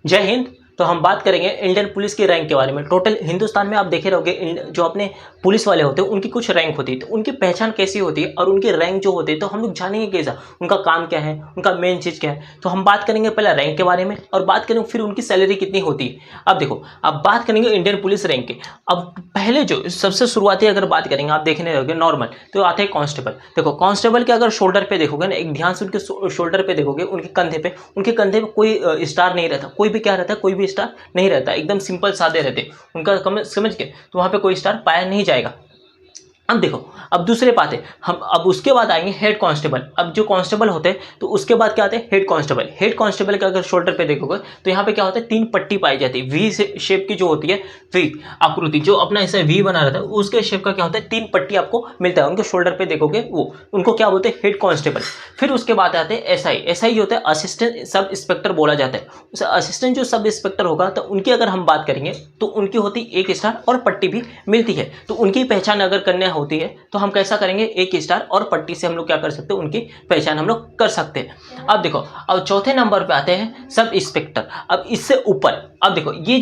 जय हिंद। तो हम बात करेंगे इंडियन पुलिस की रैंक के बारे में। टोटल हिंदुस्तान में आप देखे रहोगे जो अपने पुलिस वाले होते हैं उनकी कुछ रैंक होती है, तो उनकी पहचान कैसी होती है और उनकी रैंक जो होती है तो हम लोग जानेंगे कैसा, उनका काम क्या है, उनका मेन चीज़ क्या है। तो हम बात करेंगे पहले रैंक के बारे में और बात करेंगे फिर उनकी सैलरी कितनी होती है। अब देखो, अब बात करेंगे इंडियन पुलिस रैंक के। अब पहले जो सबसे शुरुआती अगर बात करेंगे, आप देखने रहोगे नॉर्मल, तो आते हैं कांस्टेबल। देखो कांस्टेबल के अगर शोल्डर पे देखोगे ना, एक ध्यान से उनके शोल्डर पे देखोगे, उनके कंधे पे कोई स्टार नहीं रहता। कोई भी क्या रहता है, कोई भी स्टार नहीं रहता, एकदम सिंपल सादे रहते उनका, समझ के, तो वहां पे कोई स्टार पाया नहीं जाएगा। अब देखो, अब दूसरे बात है, हम अब उसके बाद आएंगे हेड कांस्टेबल। अब जो कांस्टेबल होते हैं तो उसके बाद क्या आते हैं, हेड कांस्टेबल। हेड कांस्टेबल का अगर शोल्डर पे देखोगे तो यहाँ पे क्या होता है, 3 पट्टी पाई जाती है, वी शेप की जो होती है, वी आकृति जो अपना ऐसा वी बना रहता है, उसके शेप का क्या होता है, 3 पट्टी आपको मिलता है उनके शोल्डर पे देखोगे, वो उनको क्या बोलते हैं, हेड कांस्टेबल। फिर उसके बाद आते हैं एसआई। एसआई होता है असिस्टेंट सब इंस्पेक्टर बोला जाता है। उस असिस्टेंट जो सब इंस्पेक्टर होगा तो उनकी अगर हम बात करेंगे तो उनकी होती 1 स्टार और पट्टी भी मिलती है। तो उनकी पहचान अगर करने होती है तो हम कैसा करेंगे, 1 स्टार और पट्टी से हम लोग क्या कर सकते हैं, उनकी पहचान हम लोग कर सकते हैं। अब देखो, अब चौथे नंबर पे आते हैं सब इंस्पेक्टर। अब इससे ऊपर, अब देखो ये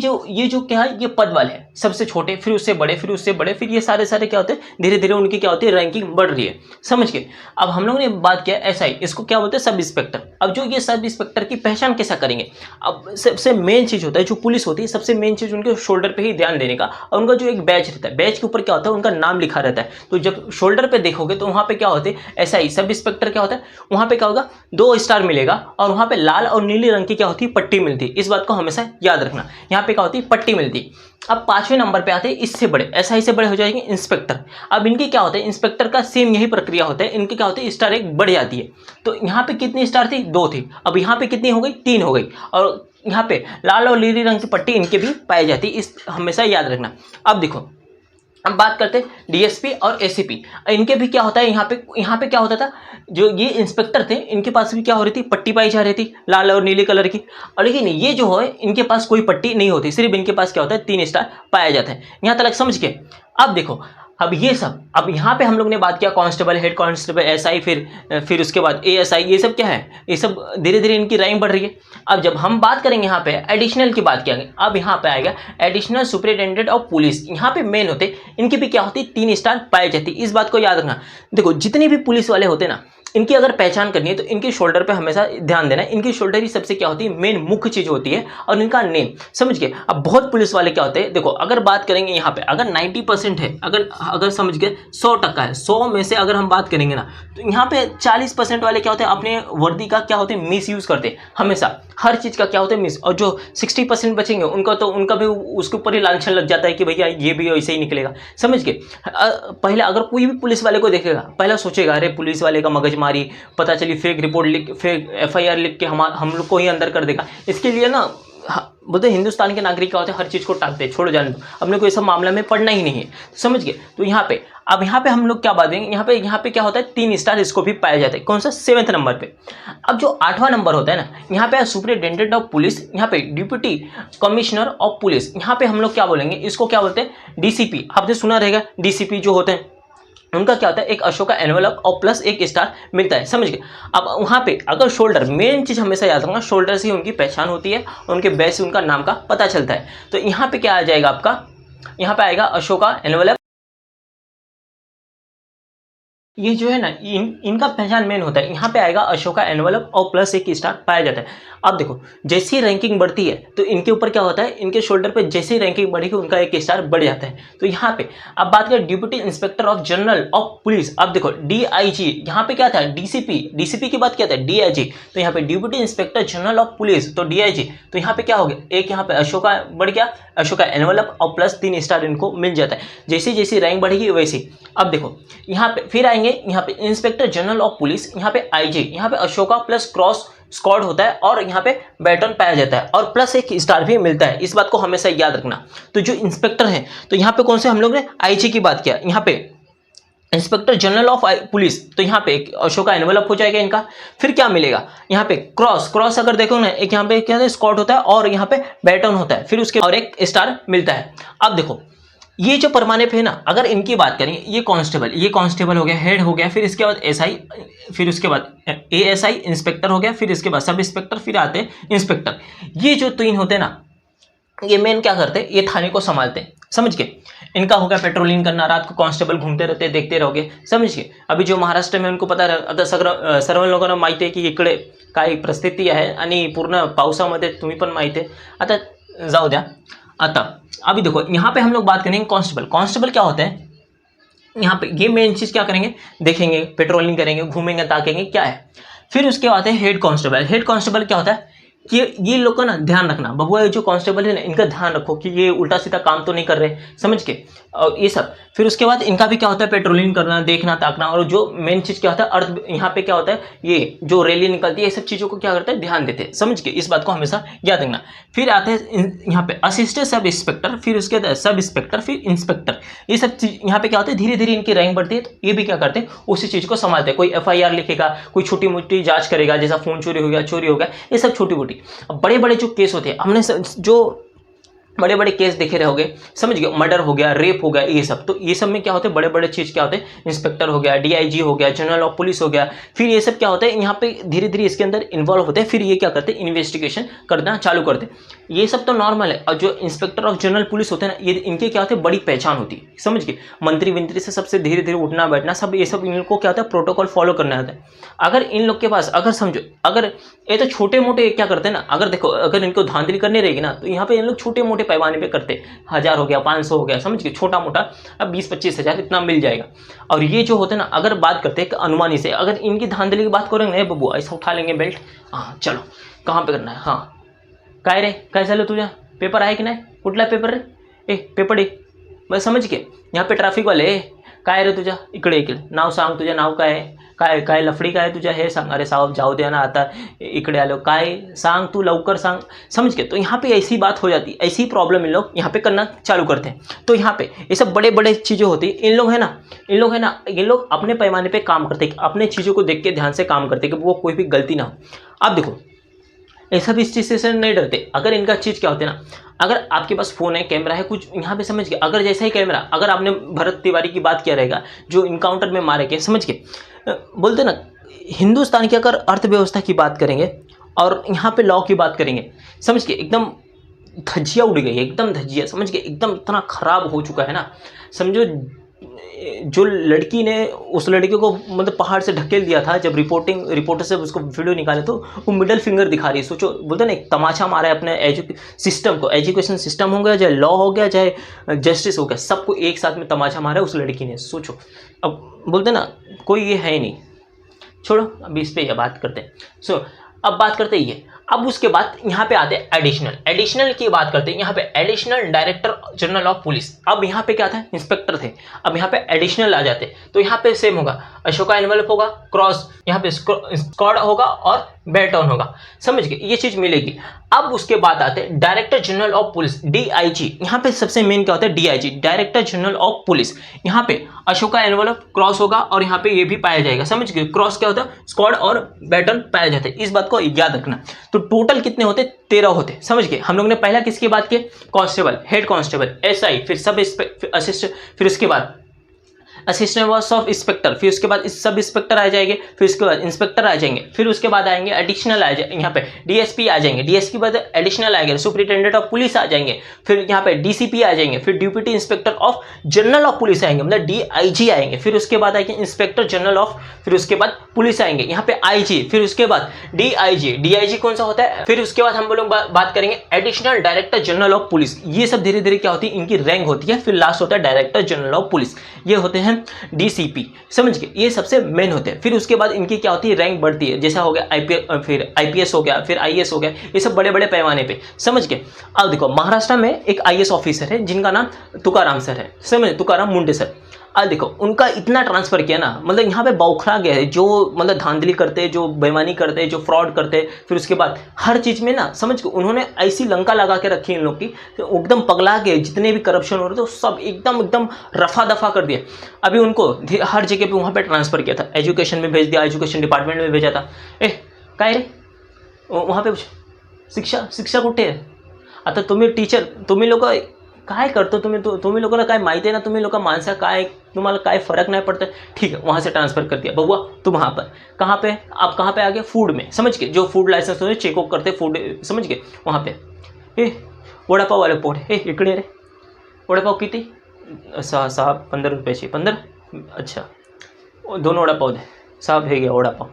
जो क्या है, ये पद वाले हैं, सबसे छोटे, फिर उससे बड़े, फिर उससे बड़े, फिर ये सारे क्या होते हैं, धीरे धीरे उनकी क्या होती है, रैंकिंग बढ़ रही है, समझ के। अब हम लोग ने बात किया एसआई, इसको क्या बोलते हैं, सब इंस्पेक्टर। अब जो ये सब इंस्पेक्टर की पहचान कैसा करेंगे, अब सबसे मेन चीज होता है, जो पुलिस होती है सबसे मेन चीज उनके शोल्डर पे ही ध्यान देने का, और उनका जो एक बैच रहता है, बैच के ऊपर क्या होता है, उनका नाम लिखा रहता है। तो जब शोल्डर पे देखोगे तो वहां पे क्या होते हैं, एसआई सब इंस्पेक्टर क्या होता है, वहां पे क्या होगा, 2 स्टार मिलेगा और वहां पे लाल और नीली रंग की क्या होती है, पट्टी मिलती है। इस बात को हमेशा याद रखना, यहाँ पे क्या होती है, पट्टी मिलती है। अब 5वें नंबर पे आते हैं इससे बड़े, एसआई से बड़े हो जाएंगे इंस्पेक्टर। अब इनकी क्या होता है, इंस्पेक्टर का सेम यही प्रक्रिया होता है, इनकी क्या होती है, स्टार एक बढ़ जाती है। तो यहाँ पे कितनी स्टार थी, 2 थी, अब यहाँ पे कितनी हो गई, 3 हो गई। और यहाँ पे लाल और नीली रंग की पट्टी इनके भी पाई जाती है, इस हमेशा याद रखना। अब देखो, अब बात करते हैं डीएसपी और एसीपी। इनके भी क्या होता है, यहाँ पे क्या होता था, जो ये इंस्पेक्टर थे इनके पास भी क्या हो रही थी, पट्टी पाई जा रही थी लाल और नीले कलर की। और लेकिन ये जो है इनके पास कोई पट्टी नहीं होती, सिर्फ इनके पास क्या होता है, 3 स्टार पाया जाता है। यहाँ तक समझ के। अब देखो, अब ये सब, अब यहाँ पे हम लोग ने बात किया कांस्टेबल, हेड कांस्टेबल, एसआई, फिर उसके बाद एएसआई, ये सब क्या है, ये सब धीरे धीरे इनकी रैंक बढ़ रही है। अब जब हम बात करेंगे यहाँ पे एडिशनल की बात किया, अब यहाँ पे आएगा एडिशनल सुपरिटेंडेंट ऑफ पुलिस। यहाँ पे मेन होते, इनकी भी क्या होती, 3 स्टार पाई जाती, इस बात को याद रखना। देखो जितने भी पुलिस वाले होते ना, इनकी अगर पहचान करनी है तो इनके शोल्डर पे हमेशा ध्यान देना है। इनकी शोल्डर ही सबसे क्या होती है, मेन मुख्य चीज होती है, और इनका नेम, समझ गए। अब बहुत पुलिस वाले क्या होते हैं, देखो अगर बात करेंगे यहाँ पे, अगर 90% है, अगर समझ गए 100% है, 100 में से अगर हम बात करेंगे ना, तो यहाँ पे 40% वाले क्या होते हैं, अपने वर्दी का क्या होते हैं, मिस यूज करते हैं हमेशा, हर चीज का क्या होता है, मिस। और जो 60% बचेंगे उनका भी उसके ऊपर ही लांछन लग जाता है कि भैया ये भी ऐसे ही निकलेगा, समझ गए। पहले अगर कोई भी पुलिस वाले को देखेगा, पहला सोचेगा अरे पुलिस वाले का मगज मारी, पता चली फेक रिपोर्ट लिख, फेक एफआईआर लिख के हम लोग को ही अंदर कर देगा। इसके लिए ना बोलते हिंदुस्तान के नागरिक क्या होते हैं, हर चीज को टालते हैं, छोड़ो जाने दो, अपने को ये सब मामला में पढ़ना ही नहीं है, समझ गए। तो यहाँ पे, अब यहाँ पे हम लोग क्या बात करेंगे, यहाँ पे क्या होता है, 3 स्टार इसको भी पाया जाता है, कौन सा, 7वें नंबर पे। अब जो 8वां नंबर होता है ना, यहाँ पे सुपरिटेंडेंट ऑफ पुलिस, यहाँ पे डिप्टी कमिश्नर ऑफ पुलिस, यहाँ पे हम लोग क्या बोलेंगे, इसको क्या बोलते हैं, डीसीपी। आपने सुना रहेगा डीसीपी जो होते हैं, उनका क्या होता है, एक अशोका एनवेलप और प्लस 1 स्टार मिलता है, समझ गए। अब वहाँ पे अगर शोल्डर, मेन चीज हमेशा याद रखना, शोल्डर से ही उनकी पहचान होती है, उनके बेस से उनका नाम का पता चलता है। तो यहाँ पे क्या आ जाएगा आपका, यहाँ पे आएगा अशोका एनवेलप। ये जो है ना, इनका पहचान मेन होता है, यहाँ पे आएगा अशोका एनवलप और प्लस 1 स्टार पाया जाता है। अब देखो जैसी रैंकिंग बढ़ती है तो इनके ऊपर क्या होता है, इनके शोल्डर पे जैसी रैंकिंग बढ़ेगी उनका 1 स्टार बढ़ जाता है। तो यहाँ पे अब बात करें deputy inspector of general of police. अब देखो डीआईजी, यहाँ पे क्या था, डीसीपी की बात क्या था, डीआईजी। तो यहाँ पे deputy inspector general of police, तो डीआईजी। तो यहाँ पे क्या हो गया, एक यहाँ पे अशोका बढ़ गया, अशोका एनवलप और प्लस 3 स्टार इनको मिल जाता है, जैसी जैसी रैंक बढ़ेगी वैसी। अब देखो यहाँ पे फिर आएंगे, यहाँ पे इंस्पेक्टर जनरल ऑफ पुलिस, यहाँ पे आईजी, यहाँ पे अशोका प्लस क्रॉस स्क्वाड होता है, और यहाँ पे बैटन पाया जाता है, और प्लस 1 स्टार भी मिलता है, इस बात को हमेशा याद रखना। तो जो इंस्पेक्टर है, तो यहाँ पे कौन से हम लोग ने आईजी की बात किया, यहाँ पे इंस्पेक्टर जनरल ऑफ पुलिस, तो यहाँ पे एक अशोका एनवलप हो जाएगा इनका। फिर क्या मिलेगा, यहाँ पे क्रॉस अगर देखो ना, एक यहाँ पे क्या स्क्वाड होता है और यहाँ पे बैटन होता है, फिर उसके और 1 स्टार मिलता है। अब देखो ये जो पैमाने पे है ना, अगर इनकी बात करें, ये कांस्टेबल हो गया, हेड हो गया, फिर इसके बाद एसआई, फिर उसके बाद एएसआई, इंस्पेक्टर हो गया, फिर इसके बाद सब इंस्पेक्टर, फिर आते हैं इंस्पेक्टर। ये जो तीन होते हैं ना, ये मेन क्या करते हैं, ये थाने को संभालते हैं, समझ के। इनका होगा पेट्रोलिंग करना, रात को कांस्टेबल घूमते रहते, देखते रहोगे, समझ के। अभी जो महाराष्ट्र में उनको पता आता सर्व लोकांना माहिती आहे की इकडे काय परिस्थिती आहे आणि पूर्ण पावसामध्ये तुम्ही पण माहिती आहे। आता जाऊ द्या। आता अभी देखो यहाँ पे हम लोग बात करेंगे कांस्टेबल। कांस्टेबल क्या होता है, यहाँ पे ये मेन चीज़ क्या करेंगे, देखेंगे, पेट्रोलिंग करेंगे, घूमेंगे, ताकेंगे क्या है। फिर उसके बाद है हेड कांस्टेबल। हेड कांस्टेबल क्या होता है कि ये लोग का ना ध्यान रखना, बबुआ जो कांस्टेबल है ना, इनका ध्यान रखो कि ये उल्टा सीधा काम तो नहीं कर रहे, समझ के, और ये सब। फिर उसके बाद इनका भी क्या होता है, पेट्रोलिंग करना, देखना, ताकना। और जो मेन चीज़ क्या होता है, अर्थ यहाँ पे क्या होता है, ये जो रैली निकलती है, ये सब चीज़ों को क्या करते हैं, ध्यान देते हैं, समझ के। इस बात को हमेशा याद रखना। फिर आते हैं यहाँ पे असिस्टेंट सब इंस्पेक्टर, फिर उसके बाद सब इंस्पेक्टर, फिर इंस्पेक्टर। ये सब चीज़ यहाँ पे क्या होता है, धीरे धीरे इनकी रैंक बढ़ती है, तो ये भी क्या करते हैं, उसी चीज़ को संभालते हैं। कोई एफआईआर लिखेगा, कोई छोटी मोटी जांच करेगा, जैसा फोन चोरी हो गया, चोरी हो गया, ये सब छोटी मोटी। बड़े बड़े जो केस होते हैं, हमने जो बड़े बड़े केस देखे रहोगे, समझ गए, मर्डर हो गया, रेप हो गया, ये सब। तो ये सब में क्या होते हैं, बड़े बड़े चीज़ क्या होते हैं, इंस्पेक्टर हो गया, डीआईजी हो गया, जनरल ऑफ पुलिस हो गया। फिर ये सब क्या होता है, यहाँ पे धीरे धीरे इसके अंदर इन्वॉल्व होते हैं। फिर ये क्या करते हैं, इन्वेस्टिगेशन करना चालू करते हैं। ये सब तो नॉर्मल है। और जो इंस्पेक्टर ऑफ जनरल पुलिस होते हैं ना, ये इनके क्या होते हैं, बड़ी पहचान होती है, समझ गए। मंत्री विंत्री से सबसे धीरे धीरे उठना बैठना, सब ये सब इनको क्या होता है, प्रोटोकॉल फॉलो करना होता है। अगर इन लोग के पास, अगर समझो, अगर ये तो छोटे मोटे क्या करते हैं ना, अगर देखो, अगर इनको धांधली करनी रहेगी ना, तो यहाँ पे इन लोग छोटे मोटे पैमाने पे करते हैं। 1000 हो गया, 500 हो गया, समझ के, छोटा मोटा, अब 20-25 हज़ार इतना मिल जाएगा। और ये जो होते हैं ना, अगर बात करते हैं अनुमानी से, अगर इनकी धांधली की बात करेंगे, बबू ऐसा उठा लेंगे बेल्ट, हाँ चलो कहाँ पे करना है, हाँ काय रे, काय झालं तुझ्या, पेपर आहे की नाही, कुठला पेपर रे, ए पेपर दे, बस, समझ के। यहाँ पे ट्रॅफिक वाले, काय रे तुझ्या, इकडे इकडे नाव सांग, तुझं नाव काय आहे, काय काय लफडी काय तुझ्या, हे सांग। अरे साहब जाऊ द्या ना, आता इकडे आलो, काय सांग तू, लवकर सांग, समझ के। तो यहाँ पे ऐसी बात हो जाती है, ऐसी प्रॉब्लम इन लोग यहाँ पे करना चालू करते हैं। तो यहाँ पे ये सब बड़े बड़े चीज़ें होती है, इन लोग है ना, ये लोग अपने पैमाने पे काम करते हैं, अपने चीज़ों को देख के ध्यान से काम करते हैं कि वो कोई भी गलती ना हो। अब देखो, ये सब इस चीज़ से नहीं डरते। अगर इनका चीज़ क्या होती है ना, अगर आपके पास फ़ोन है, कैमरा है, कुछ यहाँ पे, समझ के, अगर जैसा ही कैमरा, अगर आपने भरत तिवारी की बात किया रहेगा, जो इनकाउंटर में मारे गए, समझ के, बोलते ना, हिंदुस्तान की अगर अर्थव्यवस्था की बात करेंगे और यहाँ पे लॉ की बात करेंगे, समझ के, एकदम धज्जियाँ उड़ गई है, एकदम धज्जियाँ, समझ के, एकदम इतना ख़राब हो चुका है ना। समझो, जो लड़की ने उस लड़के को मतलब पहाड़ से ढकेल दिया था, जब रिपोर्टर से उसको वीडियो निकाले तो वो मिडल फिंगर दिखा रही है। सोचो, बोलते ना, एक तमाचा मारा है अपने सिस्टम को, एजुकेशन सिस्टम हो गया, चाहे लॉ हो गया, चाहे जस्टिस हो गया, सबको एक साथ में तमाचा मारा है उस लड़की ने, सोचो। अब बोलते ना, कोई ये है ही नहीं, छोड़ो, अभी इस पर यह बात करते हैं। अब बात करते हैं ये। अब उसके बाद यहाँ पे आते हैं एडिशनल की बात करते हैं। यहाँ पे additional director general of police. अब यहाँ पे क्या था, इंस्पेक्टर थे, अब यहाँ पे एडिशनल आ जाते। तो यहाँ पे सेम होगा, अशोका एनवलप होगा, क्रॉस, यहाँ पे स्क्वाड होगा और बैटन होगा, समझ गए, ये चीज मिलेगी। अब उसके बाद आते हैं director general of police, DIG. यहाँ पे सबसे मेन क्या होता है, DIG, director general of police. यहाँ पे अशोका एनवलप क्रॉस होगा और यहाँ पे ये भी पाया जाएगा, समझ गए। क्रॉस क्या होता है, स्क्वाड और बैटन पाया जाता है, इस बात को याद रखना। तो टोटल कितने होते, 13 होते, समझ गए। हम लोग ने पहला किसकी बात की, कांस्टेबल, हेड कांस्टेबल, एसआई, फिर सब असिस्टेंट, फिर उसके बाद असिस्टेंट सब इंस्पेक्टर, फिर उसके बाद सब इंस्पेक्टर आ जाएंगे, फिर उसके बाद इंस्पेक्टर आ जाएंगे, फिर उसके बाद आएंगे एडिशनल आ जाएंगे, यहाँ पे डीएसपी आ जाएंगे, डीएसपी बाद एडिशनल आएंगे, सुपरिटेंडेंट ऑफ पुलिस आ जाएंगे, फिर यहाँ पे डीसीपी आ जाएंगे, फिर deputy inspector of general of police आएंगे, मतलब डीआईजी आएंगे, फिर उसके बाद आएंगे इंस्पेक्टर जनरल ऑफ, फिर उसके बाद पुलिस आएंगे, यहाँ पे आईजी, फिर उसके बाद डीआईजी कौन सा होता है, फिर उसके बाद हम लोग बात करेंगे additional director general of police. ये सब धीरे धीरे क्या होती है, इनकी रैंक होती है। फिर लास्ट होता है डायरेक्टर जनरल ऑफ पुलिस, ये होते हैं डीसीपी, समझ गए, ये सबसे मेन होते हैं। फिर उसके बाद इनकी क्या होती है, रैंक बढ़ती है, जैसा हो गया फिर आईपीएस हो गया, फिर आईएएस हो गया, ये सब बड़े बड़े पैमाने पे, समझ गए। अब देखो, महाराष्ट्र में एक आईएएस ऑफिसर है जिनका नाम तुकाराम सर है, समझ, तुकाराम मुंडे सर। अब देखो, उनका इतना ट्रांसफर किया ना, मतलब यहाँ पे बौखला गया है, जो मतलब धांधली करते, जो बेईमानी करते, जो फ्रॉड करते, फिर उसके बाद हर चीज़ में ना, समझ के, उन्होंने ऐसी लंका लगा के रखी इन लोग की, तो एकदम पगला गए। जितने भी करप्शन हो रहे थे सब एकदम रफा दफा कर दिया। अभी उनको हर जगह पे वहाँ पे ट्रांसफ़र किया था, एजुकेशन में भेज दिया, एजुकेशन डिपार्टमेंट में भेजा था। काय रे, वहाँ पे शिक्षा कुठे आहे, आता तुम्ही टीचर, तुम्ही लोक काय करतो तुम्ही लोकांना काय माहिती आहे ना, तुम्ही लोक माणसं काय, तुम्हाला काय फ़र्क नहीं पड़ता। ठीक है, वहाँ से ट्रांसफ़र कर दिया बबुआ तुम वहाँ पर, कहाँ पे आप कहाँ पे आ गए, फूड में, समझ के जो फूड लाइसेंस होते चेक ऑफ करते फूड, समझ गए वहाँ पे। वडापाव वाले पोट इकडे रे, वडापाव किती, 15 रुपयाची, 15, अच्छा 2 वडापाव दे साहेब, हे घ्या वडापाव।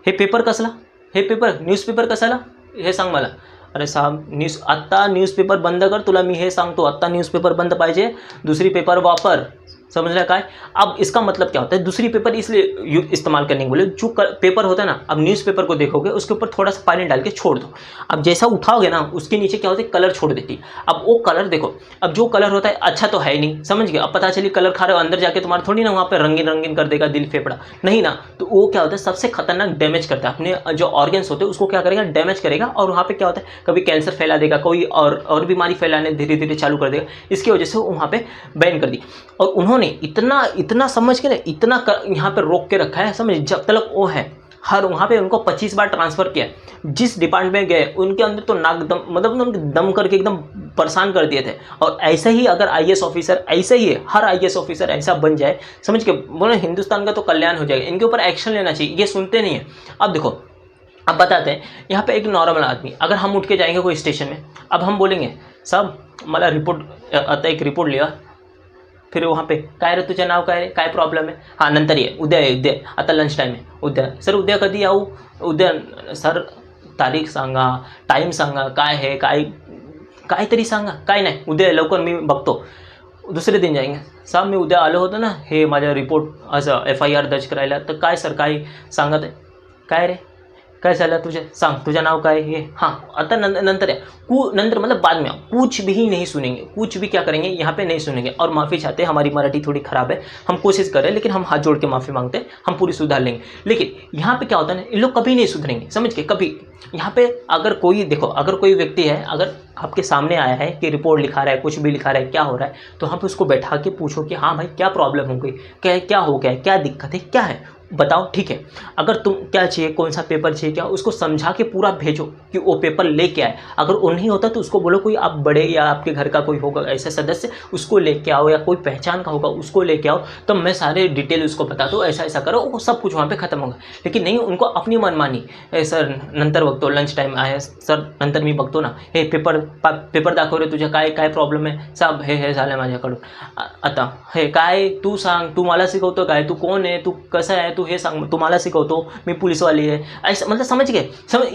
हे पेपर कसला, हे पेपर न्यूजपेपर कशाला हे सांग मला। अरे साहब आत्ता न्यूजपेपर बंद कर, तुला मी हे सांगतो, आत्ता न्यूजपेपर बंद पाहिजे, दूसरी पेपर वापर, समझ रहा काय। अब इसका मतलब क्या होता है, दूसरी पेपर इसलिए इस्तेमाल करने के बोले, जो पेपर होता है ना, अब न्यूज़पेपर को देखोगे उसके ऊपर थोड़ा सा पानी डाल के छोड़ दो, अब जैसा उठाओगे ना उसके नीचे क्या होता है, कलर छोड़ देती है। अब वो कलर देखो, अब जो कलर होता है अच्छा तो है ही नहीं, समझ गए। अब पता चली कलर खा रहे हो, अंदर जाके तुम्हारे थोड़ी ना वहाँ पे रंगीन रंगीन कर देगा दिल फेफड़ा, नहीं ना। तो वो क्या होता है, सबसे खतरनाक डैमेज करता है, अपने जो ऑर्गन्स होते हैं उसको क्या करेगा, डैमेज करेगा। और वहाँ पे क्या होता है, कभी कैंसर फैला देगा, कोई और बीमारी फैलाने धीरे धीरे चालू कर देगा। इसकी वजह से वहाँ पे बैन कर दी। और उन्होंने इतना समझ के ना, इतना यहाँ पे रोक के रखा है, समझ, जब तक वो है हर वहाँ पे उनको 25 बार ट्रांसफ़र किया। जिस डिपार्टमेंट में गए उनके अंदर तो नाक दम, मतलब उनके दम करके एकदम परेशान कर दिए थे। और ऐसे ही अगर आईएएस ऑफिसर, ऐसे ही हर आईएएस ऑफिसर ऐसा बन जाए, समझ के बोले हिंदुस्तान का तो कल्याण हो जाएगा। इनके ऊपर एक्शन लेना चाहिए, ये सुनते नहीं है। अब देखो, अब बताते हैं, यहाँ पे एक नॉर्मल आदमी, अगर हम उठ के जाएंगे कोई स्टेशन में, अब हम बोलेंगे साहब मला रिपोर्ट आता, एक रिपोर्ट लिया, फिर वहाँ पे काय रे तुझं नाव काय रे, काय प्रॉब्लेम आहे, हां नंतर ये, उद्या आता लंच टाईम आहे, उद्या सर, उद्या कधी येऊ, उद्या सर तारीख सांगा, टाईम सांगा, काय आहे, काहीतरी सांगा, काय नाही, उद्या लवकर मी बघतो। दुसरे दिन जाएंगे, साहब मी उद्या आलो होतो ना, हे माझ्या रिपोर्ट असं FIR दर्ज करायला, तर काय सर काय सांगत आहे, काय रे काय झालं तुझे, सांग तुझं नाव काय हे, हाँ आता नंतर है, नंतर मतलब बाद में, कुछ भी नहीं सुनेंगे, कुछ भी क्या करेंगे यहाँ पे नहीं सुनेंगे। और माफ़ी चाहते हैं, हमारी मराठी थोड़ी ख़राब है, हम कोशिश कर रहे हैं, लेकिन हम हाथ जोड़ के माफ़ी मांगते हैं, हम पूरी सुधार लेंगे। लेकिन यहाँ पे क्या होता है ना, इन लोग कभी नहीं सुधरेंगे, समझ के कभी। यहाँ पे अगर कोई देखो, अगर कोई व्यक्ति है, अगर आपके सामने आया है कि रिपोर्ट लिखा रहा है, कुछ भी लिखा रहा है, क्या हो रहा है, तो वहाँ पे उसको बैठा के पूछो कि हाँ भाई क्या प्रॉब्लम हो गई, क्या हो गया, क्या दिक्कत है, क्या है बताओ, ठीक है। अगर तुम क्या चाहिए, कौन सा पेपर चाहिए, क्या, उसको समझा के पूरा भेजो कि वो पेपर लेके आए। अगर वो नहीं होता तो उसको बोलो कोई आप बड़े या आपके घर का कोई होगा ऐसा सदस्य, उसको लेके आओ, या कोई पहचान का होगा उसको लेके आओ, तो मैं सारे डिटेल उसको बता दूँ, ऐसा ऐसा करो, वो सब कुछ वहाँ पे खत्म होगा। लेकिन नहीं, उनको अपनी मनमानी, सर नंतर बघतो, लंच टाइम आहे सर, नंतर मी बघतो ना, हे पेपर दाखव रे, तुझ्या काय प्रॉब्लेम आहे साहेब, हे झालं माझ्याकडून, आता हे काय तू सांग, तू मला शिकवतो काय, तू कोण आहे, तू कसा आहे, तू हे सांग, तुम्हाला शिकवतो, मी पुलिस वाली है, ऐसा मतलब समझ गए।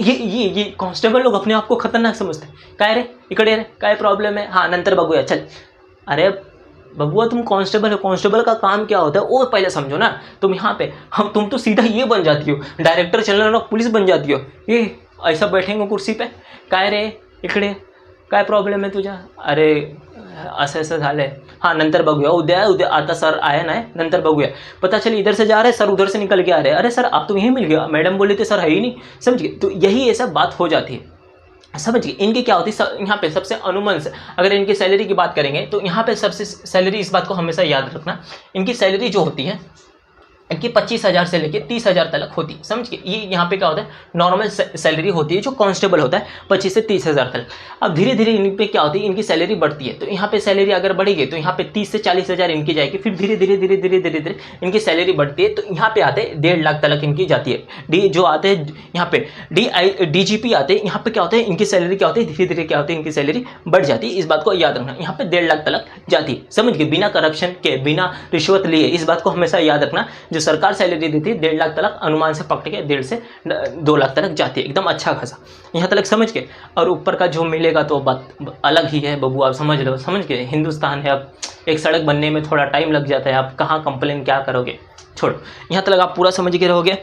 ये कांस्टेबल लोग अपने आप को खतरनाक समझते हैं, काय रे इकडे रे, काय प्रॉब्लेम है, हाँ नंतर बघूया, चल। अरे बबुआ तुम कांस्टेबल हो, कांस्टेबल का काम क्या होता है वो पहले समझो ना। तुम यहाँ पे तुम तो सीधा ये बन जाती हो, डायरेक्टर जनरल ऑफ पुलिस बन जाती हो, ये ऐसा बैठेंगे कुर्सी पे, काय रे इकडे काय प्रॉब्लेम आहे तुझ्या, अरे असं झालं आहे, हाँ नंतर बघूया, उद्या आता सर आया ना, नंतर बघूया। पता चली इधर से जा रहे सर, उधर से निकल के आ रहे, अरे सर आप तो यहीं मिल गया, मैडम बोले थे सर है ही नहीं, समझ गए। तो यही ऐसा बात हो जाती है, समझिए। इनकी क्या होती है, यहाँ पे सबसे अनुमान से अगर इनकी सैलरी की बात करेंगे तो यहाँ पे सबसे सैलरी, इस बात को हमेशा याद रखना, इनकी सैलरी जो होती है इनकी 25,000 से लेकर 30,000 तक होती है, समझ के। ये यहाँ पे क्या होता है, नॉर्मल सैलरी होती है जो कांस्टेबल होता है 25 से 30,000 तक। अब धीरे धीरे इन पे क्या होती है, इनकी सैलरी बढ़ती है, तो यहाँ पे सैलरी अगर बढ़ेगी तो यहाँ पे 30 से 40,000 इनकी जाएगी, फिर धीरे धीरे इनकी सैलरी बढ़ती है, तो यहाँ पे आते 1.5 लाख तक इनकी जाती है। जो आते हैं यहाँ पे DGP आते हैं, यहाँ पे क्या होता है, इनकी सैलरी क्या होती है, धीरे धीरे क्या होती है, इनकी सैलरी बढ़ जाती है। इस बात को याद रखना, यहाँ पे 1.5 लाख तक जाती है, समझ के, बिना करप्शन के, बिना रिश्वत लिए। इस बात को हमेशा याद रखना, जो सरकार सैलरी देती है 1.5 लाख तक, अनुमान से पकड़ के 1.5 से 2 लाख तक जाती है, एकदम अच्छा खासा, यहाँ तक समझ के। और ऊपर का जो मिलेगा तो बात अलग ही है बबू, आप समझ लो, समझ के। हिंदुस्तान है, अब एक सड़क बनने में थोड़ा टाइम लग जाता है, आप कहाँ कंप्लेन क्या करोगे, छोड़ो। यहाँ तक आप पूरा समझ के रहोगे,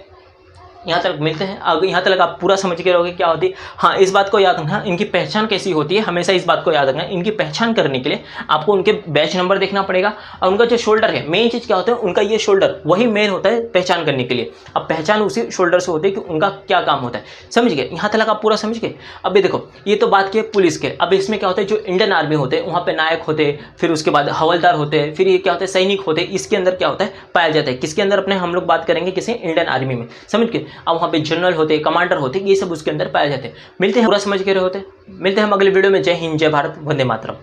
यहाँ तक मिलते हैं, अगर यहाँ तक आप पूरा समझ के रहोगे क्या होती है। हाँ, इस बात को याद रखना, इनकी पहचान कैसी होती है, हमेशा इस बात को याद रखना। इनकी पहचान करने के लिए आपको उनके बैच नंबर देखना पड़ेगा, और उनका जो शोल्डर है, मेन चीज़ क्या होता है, उनका ये शोल्डर वही मेन होता है पहचान करने के लिए। अब पहचान उसी शोल्डर से होती है कि उनका क्या काम होता है, समझ गए। यहाँ तक आप पूरा समझ गए। अब ये देखो, ये तो बात की पुलिस के। अब इसमें क्या होता है, जो इंडियन आर्मी होते हैं वहाँ पे नायक होते हैं, फिर उसके बाद हवलदार होते हैं, फिर ये क्या होता है, सैनिक होते हैं। इसके अंदर क्या होता है, पाया जाता है, किसके अंदर, अपने हम लोग बात करेंगे किसी इंडियन आर्मी में, समझ के। अब वहाँ पे जनरल होते, कमांडर होते, ये सब उसके अंदर पाए जाते हैं। मिलते हैं, पूरा समझ के रहे होते, मिलते हैं हम अगले वीडियो में। जय हिंद, जय भारत, वंदे मातरम।